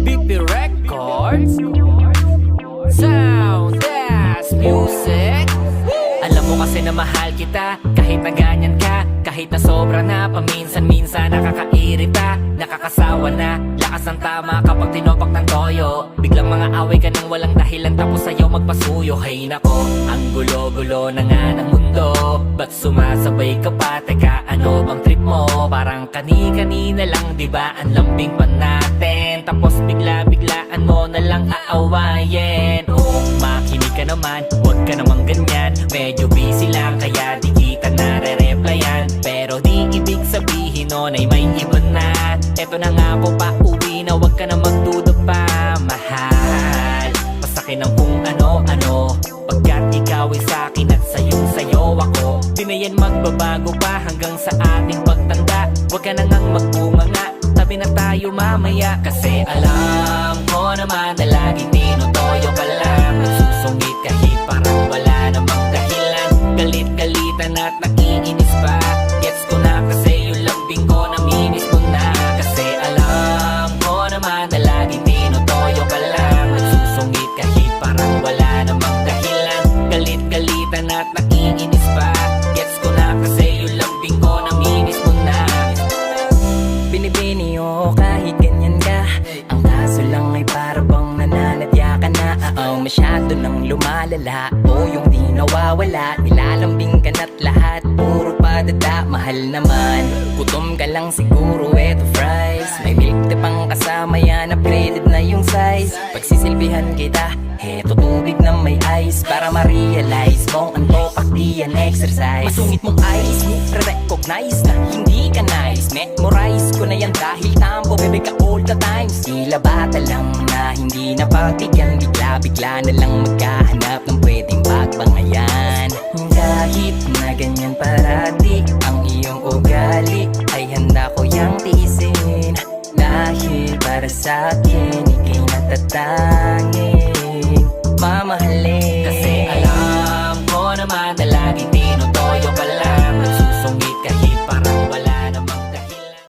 BP Records, Sound as Music. Alam mo kasi na mahal kita, kahit na ganyan ka, kahit na sobra na, paminsan-minsan nakakairita, nakakasawa na. Lakas ang tama kapag tinopak ng toyo, biglang mga away ka nang walang dahilan, tapos sa'yo magpasuyo. Hay nako, ang gulo-gulo na nga ng mundo, ba't sumasabay ka pa? Teka, ano bang trip mo? Parang kani-kanina lang, diba ang lambing pa natin, tapos bigla-biglaan mo na lang aawayin. Oh, makinig ka naman, wag ka namang ganyan, medyo busy lang kaya di kita nare-replyan. Pero di ibig sabihin nun ay may iba na. Eto na nga po, pauwi na, wag ka na magduda pa, mahal. Pasakin ng kung ano-ano, pagkat ikaw ay sa'kin at sayo ako. Di na yan magbabago pa hanggang sa ating pagtanda. Wag ka na ngang magbunganga, tabi na tayo mamaya. Kasi alam ko naman na laging tinutoyo ka lang, nagsusungit kahit parang wala namang dahilan. Galit-galitan at nakiinis pa, gets ko na kasi yung lambing ko naminis mo na. Kasi alam ko naman na laging tinutoyo ka lang, nagsusungit kahit parang wala namang dahilan. Galit-galitan at nakiinis pa, gets ko na kasi yung lambing ko naminis mo na. Binibini o kahit ganyan ka, ang kaso lang ay para bang nananadya ka na. Masyado nang lumalala, o yung di nawawala, nilalambing ka na't lahat puro padada. Mahal naman, gutom ka lang siguro, eto fries, may milk tea pang kasama yan, upgraded na yung size. Pagsisilbihan kita, eto tubig na may ice, para ma-realize mong ang topak di yan exercise. Masungit mong eyes, recognize na hindi ka nice, memorize ko na yan dahil tampo bebe ka all the times. Tila bata lang na hindi napagbigyan, bigla-bigla na lang magkahanap ng pwedeng pagbangayan. Kahit na ganyan parati ang iyong ugali, ay handa ko yang tiisin, dahil para sa akin ika'y natatangi.